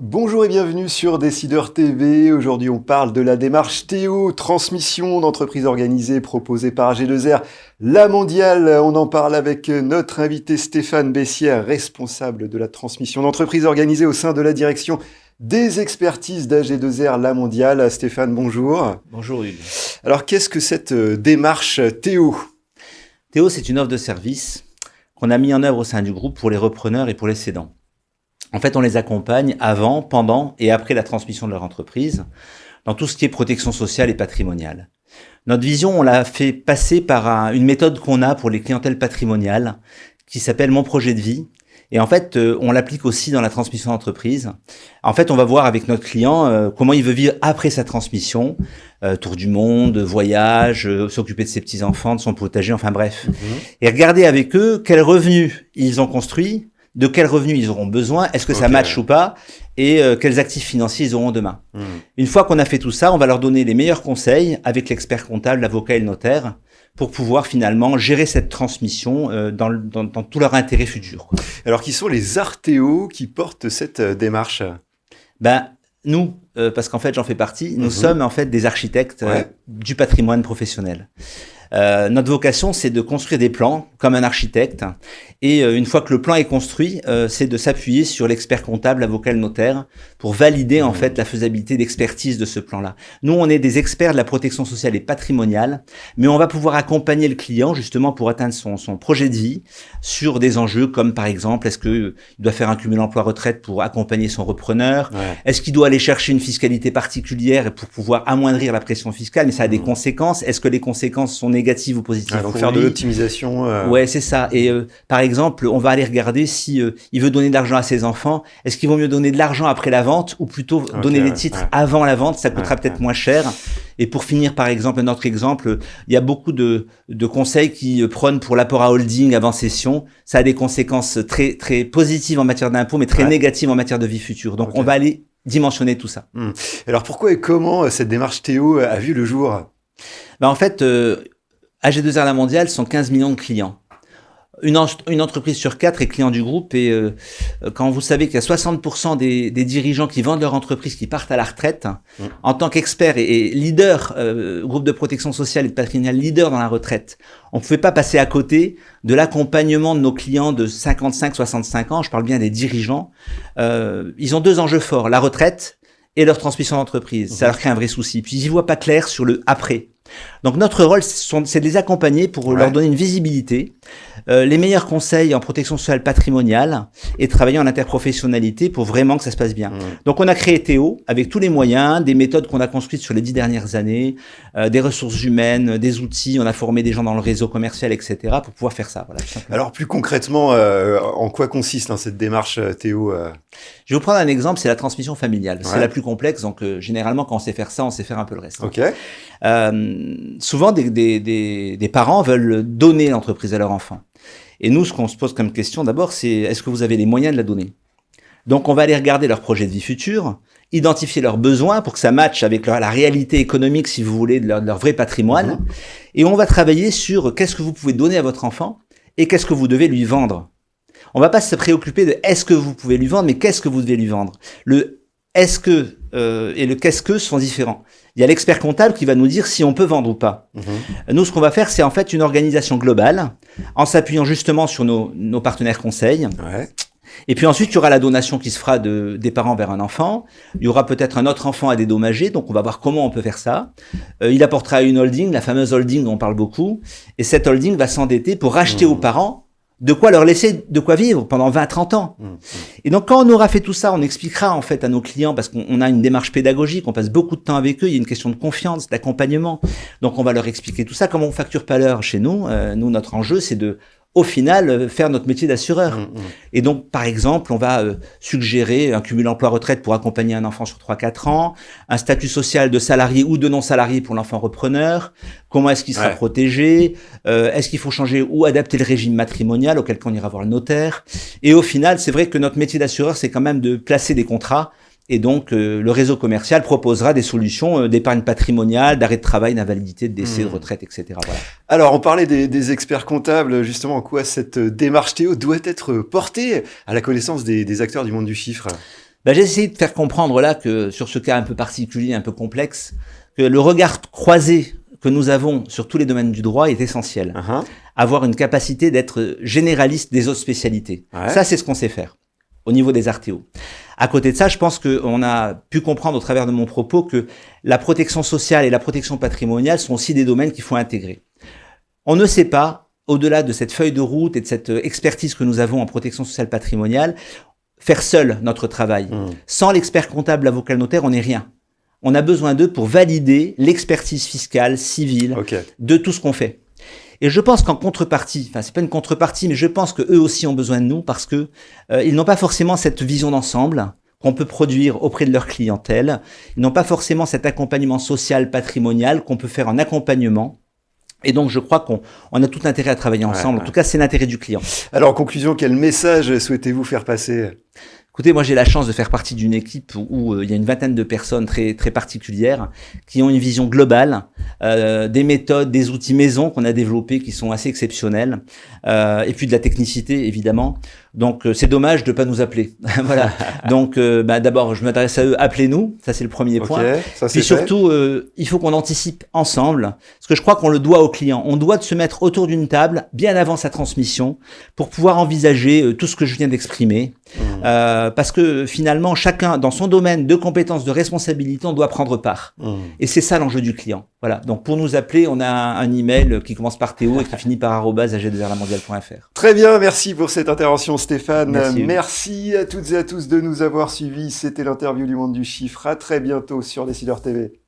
Bonjour et bienvenue sur Décideur TV. Aujourd'hui, on parle de la démarche Théo, transmission d'entreprise organisée proposée par AG2R, la mondiale. On en parle avec notre invité Stéphane Bessière, responsable de la transmission d'entreprise organisée au sein de la direction des expertises d'AG2R, la mondiale. Stéphane, bonjour. Bonjour Hugues. Alors, qu'est-ce que cette démarche Théo ? Théo, c'est une offre de service qu'on a mis en œuvre au sein du groupe pour les repreneurs et pour les cédants. En fait, on les accompagne avant, pendant et après la transmission de leur entreprise dans tout ce qui est protection sociale et patrimoniale. Notre vision, on l'a fait passer par une méthode qu'on a pour les clientèles patrimoniales qui s'appelle Mon projet de vie. Et en fait, on l'applique aussi dans la transmission d'entreprise. En fait, on va voir avec notre client comment il veut vivre après sa transmission, tour du monde, voyage, s'occuper de ses petits-enfants, de son potager, enfin bref. Et regarder avec eux quels revenus ils ont construits, de quels revenus ils auront besoin, est-ce que ça match ou pas, et quels actifs financiers ils auront demain. Une fois qu'on a fait tout ça, on va leur donner les meilleurs conseils avec l'expert comptable, l'avocat et le notaire, pour pouvoir finalement gérer cette transmission dans tout leur intérêt futur. Alors, qui sont les Artéo qui portent cette démarche ? Nous, parce qu'en fait j'en fais partie, nous sommes en fait des architectes du patrimoine professionnel. Notre vocation, c'est de construire des plans comme un architecte. Et une fois que le plan est construit, c'est de s'appuyer sur l'expert comptable, l'avocat, le notaire, pour valider en fait la faisabilité d'expertise de ce plan-là. Nous, on est des experts de la protection sociale et patrimoniale, mais on va pouvoir accompagner le client justement pour atteindre son projet de vie sur des enjeux comme par exemple, est-ce qu'il doit faire un cumul emploi-retraite pour accompagner son repreneur ? Est-ce qu'il doit aller chercher une fiscalité particulière pour pouvoir amoindrir la pression fiscale ? Mais ça a des conséquences. Est-ce que les conséquences sont négatives ou positives donc faire de l'optimisation. Ouais, c'est ça. Et par exemple, on va aller regarder si il veut donner de l'argent à ses enfants. Est-ce qu'il vaut mieux donner de l'argent après la vente ou plutôt donner les titres avant la vente ? Ça coûtera peut-être moins cher. Et pour finir, par exemple, un autre exemple, il y a beaucoup de conseils qui prônent pour l'apport à holding avant cession. Ça a des conséquences très très positives en matière d'impôt, mais très négatives en matière de vie future. Donc, on va aller dimensionner tout ça. Alors, pourquoi et comment cette démarche Théo a vu le jour ? En fait, AG2R La Mondiale sont 15 millions de clients. Une entreprise sur 4 est client du groupe et quand vous savez qu'il y a 60% des dirigeants qui vendent leur entreprise, qui partent à la retraite, en tant qu'expert et leader, groupe de protection sociale et de patrimonial leader dans la retraite, on ne pouvait pas passer à côté de l'accompagnement de nos clients de 55-65 ans, je parle bien des dirigeants. Ils ont deux enjeux forts, la retraite et leur transmission d'entreprise. Ça leur crée un vrai souci. Puis ils n'y voient pas clair sur le après. Donc notre rôle, c'est de les accompagner pour leur donner une visibilité, les meilleurs conseils en protection sociale patrimoniale et travailler en interprofessionnalité pour vraiment que ça se passe bien. Donc on a créé Théo avec tous les moyens, des méthodes qu'on a construites sur les 10 dernières années, des ressources humaines, des outils, on a formé des gens dans le réseau commercial, etc. pour pouvoir faire ça. Voilà, alors plus concrètement, en quoi consiste cette démarche Théo Je vais vous prendre un exemple, c'est la transmission familiale. C'est la plus complexe, donc généralement quand on sait faire ça, on sait faire un peu le reste. Souvent, des parents veulent donner l'entreprise à leur enfant. Et nous, ce qu'on se pose comme question d'abord, c'est est-ce que vous avez les moyens de la donner ? Donc, on va aller regarder leur projet de vie futur, identifier leurs besoins pour que ça matche avec la réalité économique, si vous voulez, de leur vrai patrimoine. Et on va travailler sur qu'est-ce que vous pouvez donner à votre enfant et qu'est-ce que vous devez lui vendre. On va pas se préoccuper de est-ce que vous pouvez lui vendre, mais qu'est-ce que vous devez lui vendre. Le est-ce que et le qu'est-ce que sont différents. Il y a l'expert comptable qui va nous dire si on peut vendre ou pas. Nous, ce qu'on va faire, c'est en fait une organisation globale, en s'appuyant justement sur nos partenaires conseils. Et puis ensuite, il y aura la donation qui se fera des parents vers un enfant. Il y aura peut-être un autre enfant à dédommager, donc on va voir comment on peut faire ça. Il apportera une holding, la fameuse holding dont on parle beaucoup. Et cette holding va s'endetter pour racheter aux parents de quoi leur laisser de quoi vivre pendant 20-30 ans. Et donc, quand on aura fait tout ça, on expliquera en fait à nos clients, parce qu'on a une démarche pédagogique, on passe beaucoup de temps avec eux, il y a une question de confiance, d'accompagnement. Donc, on va leur expliquer tout ça. Comme on facture pas l'heure chez nous, notre enjeu, c'est de, au final, faire notre métier d'assureur. Et donc, par exemple, on va suggérer un cumul emploi-retraite pour accompagner un enfant sur 3-4 ans, un statut social de salarié ou de non-salarié pour l'enfant repreneur, comment est-ce qu'il sera protégé, est-ce qu'il faut changer ou adapter le régime matrimonial, auquel cas on ira voir le notaire. Et au final, c'est vrai que notre métier d'assureur, c'est quand même de placer des contrats. Et donc, le réseau commercial proposera des solutions d'épargne patrimoniale, d'arrêt de travail, d'invalidité, de décès, de retraite, etc. Voilà. Alors, on parlait des experts comptables, justement, en quoi cette démarche Théo doit être portée à la connaissance des acteurs du monde du chiffre ? J'ai essayé de faire comprendre là que sur ce cas un peu particulier, un peu complexe, que le regard croisé que nous avons sur tous les domaines du droit est essentiel. Avoir une capacité d'être généraliste des autres spécialités. Ça, c'est ce qu'on sait faire au niveau des artéos. À côté de ça, je pense qu'on a pu comprendre au travers de mon propos que la protection sociale et la protection patrimoniale sont aussi des domaines qu'il faut intégrer. On ne sait pas, au-delà de cette feuille de route et de cette expertise que nous avons en protection sociale patrimoniale, faire seul notre travail. Sans l'expert comptable, l'avocat, le notaire, on n'est rien. On a besoin d'eux pour valider l'expertise fiscale, civile, de tout ce qu'on fait. Et je pense qu'en contrepartie, enfin c'est pas une contrepartie, mais je pense que eux aussi ont besoin de nous parce que ils n'ont pas forcément cette vision d'ensemble qu'on peut produire auprès de leur clientèle. Ils n'ont pas forcément cet accompagnement social, patrimonial qu'on peut faire en accompagnement. Et donc, je crois qu'on a tout intérêt à travailler ensemble. En tout cas, c'est l'intérêt du client. Alors, en conclusion, quel message souhaitez-vous faire passer ? Écoutez, moi j'ai la chance de faire partie d'une équipe où il y a une vingtaine de personnes très très particulières qui ont une vision globale, des méthodes, des outils maison qu'on a développés qui sont assez exceptionnels, et puis de la technicité évidemment. Donc c'est dommage de pas nous appeler. Voilà. Donc d'abord je m'adresse à eux, appelez-nous, ça c'est le premier point. Ça, puis surtout il faut qu'on anticipe ensemble, parce que je crois qu'on le doit aux clients. On doit de se mettre autour d'une table bien avant sa transmission pour pouvoir envisager tout ce que je viens d'exprimer. Parce que finalement, chacun dans son domaine de compétences, de responsabilité, on doit prendre part. Et c'est ça l'enjeu du client. Voilà. Donc pour nous appeler, on a un email qui commence par Théo et qui finit par @ag2rlamondiale.fr. Très bien, merci pour cette intervention Stéphane. Merci à toutes et à tous de nous avoir suivis. C'était l'interview du Monde du Chiffre. À très bientôt sur Décideur TV.